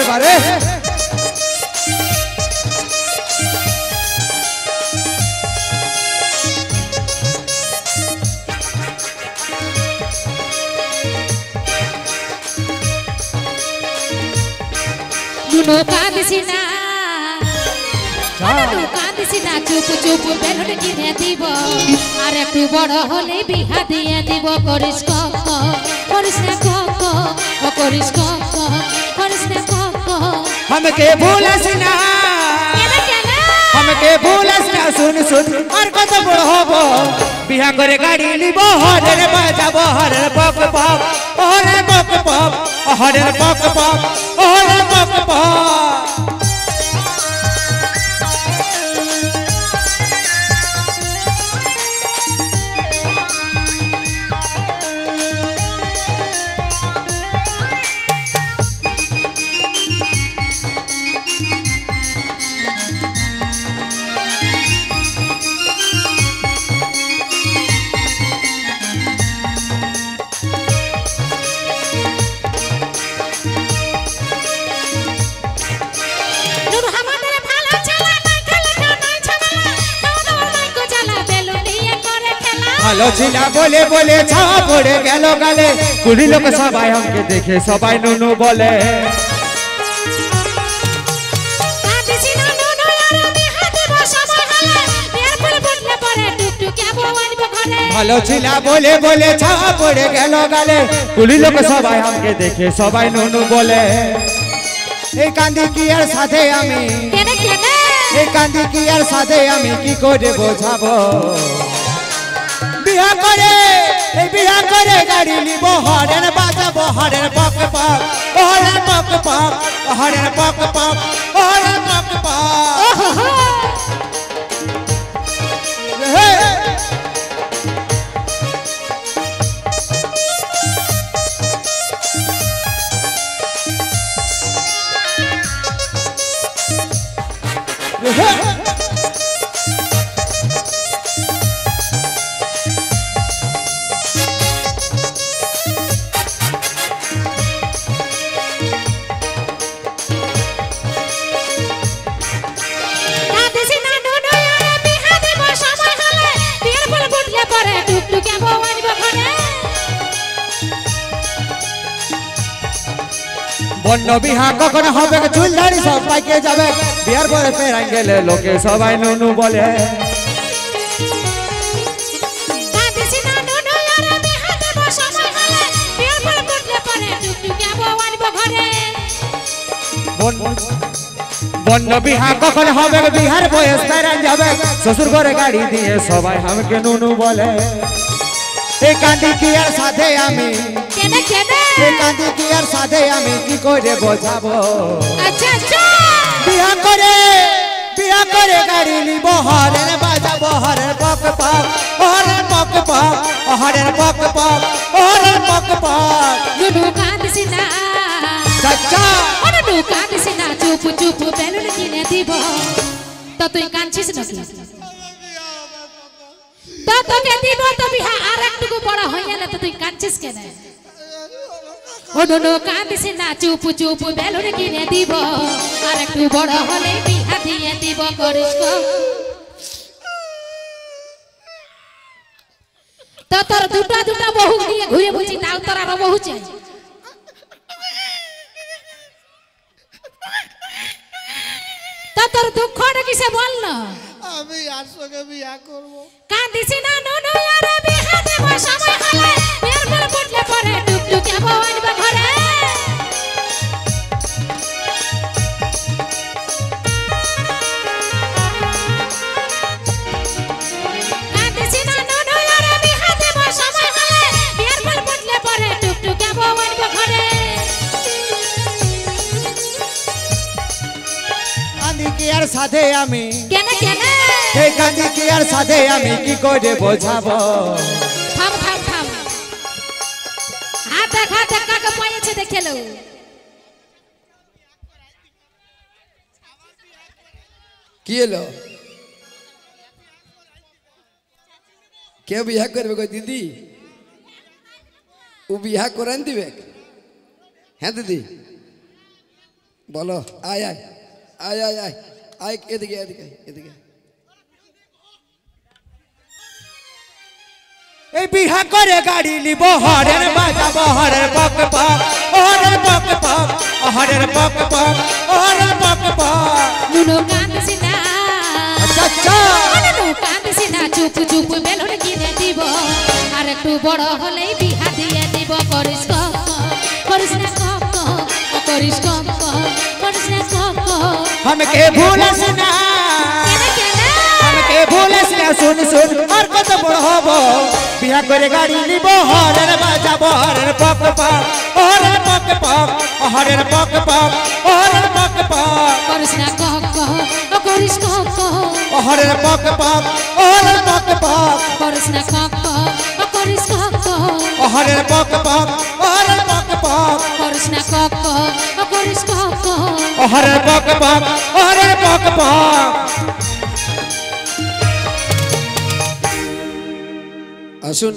বারে নুনো কাঁদিস না নুনো কাঁদিস না চুপ চুপ বেলুন কিনে দিব আর একটু বড় হলে বিহা দিয়ে দিব করিস কক করিস না কক করিস কক করিস না কক हमके भूलस ना हमके भूलस ना सुन सुन और कत बड़ होबो बिहा करे गाड़ी लिबो हरे बाजाबो हरे पक पक हरे पक पक हरे पक पक हरे पक पक ভালো ছিলা বলে বলে ছাওয়া পড়ে গেল গালে কুড়ি লোক সবাই আমাকে দেখে সবাই নুনু বলে ভালো ছিলা বলে বলে ছাওয়া পড়ে গেল গালে কুড়ি লোক সবাই আমাকে দেখে সবাই নুনু বলে এই কান্দি কি আর সাথে আমি এই কান্দি কি আর সাথে আমি কি করে বোঝাবো বিয়া করে গাড়ি লিবো হরেন বাজাবো হরেন পক পক হরেন পক পক হরেন পক পক হরেন পক পক বন্য বিহা কখন হবে চুল দাড়ি সব পাইকে যাবে বিয়ার পরে ফেরাই গেলে লোকে সবাই নুনু বলে বন্য বিহা কখন হবে বিহার বয়স ফেরাই যাবে শ্বশুর ঘরে গাড়ি দিয়ে সবাই আমাকে নুনু বলে এই কান্দি কি আর সাথে আমি এই কান্দি কি আর সাথে আমি কি করে বোঝাবো বিয়া করে গাড়ি লিব হরেন বাজাবো হরেন পক পক হরেন পক পক হরেন পক পক হরেন পক পক নুনু কাঁদিস না চাচা নুনু কাঁদিস না চুপ চুপ বেলুন কিনে দিব তো তুই কাঁদছিস নাকি তো তোকে দিব তো বিহা আর একটু বড় হয়ে গেলে তো তুই কাঁদছিস কেন ও নুনু কাঁদিস না চুপ চুপ বেলুন কিনে দিব আর একটু বড় হলে বিহা দিয়ে দিব করিস তো তোর দুটা দুটা বহু নিয়ে ঘুরে বুঝি তাও তোর আরো বহু চাই তো তোর দুঃখটা কিসে বল না আমি আর সঙ্গে বিয়া করব কাঁদিস না নুনু আর বিহা দেব সময় হলে এর পর বুঝলে পরে টুকটুক যাবো আনবে ঘরে কাঁদিস না নুনু আর বিহা দেব সময় হলে এর পর বুঝলে পরে টুকটুক যাবো আনবে ঘরে কান্দি কি আর সাথে আমি কেন কেন এই কান্দি কি আর সাথে আমি কি করে বোঝাবো থাম থাম থাম হাত দেখা কাকে পাইছে দেখেলো কি এলো কে বিয়া করবে গো দিদি ও বিয়া করান দিবে হ্যাঁ দিদি বলো আয় আয় আয় আয় আয় আয় এদিকে এদিকে এদিকে এই বিহা করে গাড়ি নিব হরের বাজাবো হরের পক পক হরের পক পক হরের পক পক হরের পক পক নুনো কাঁদছি না আচ্ছা আচ্ছা নুনো কাঁদছি না চুপ চুপ বেলুন কিনে দিব আর একটু বড় হলেই বিহা দিয়ে দিব করিস করিস না করিস করিস না हमके भूलस ना हमके भूलस ना सुन सुन और कत बढ़बो बिहा करे गाड़ी निबो हरेर बाजाबो हरेर पक पक हरेर पक पक हरेर पक पक हरेर पक पक करिस ना करिस हरेर पक पक हरेर पक पक करिस ना करिस हरेर पक पक हरेर पक पक करिस ना करिस हरेर पक पक हरेर पक पक আসুন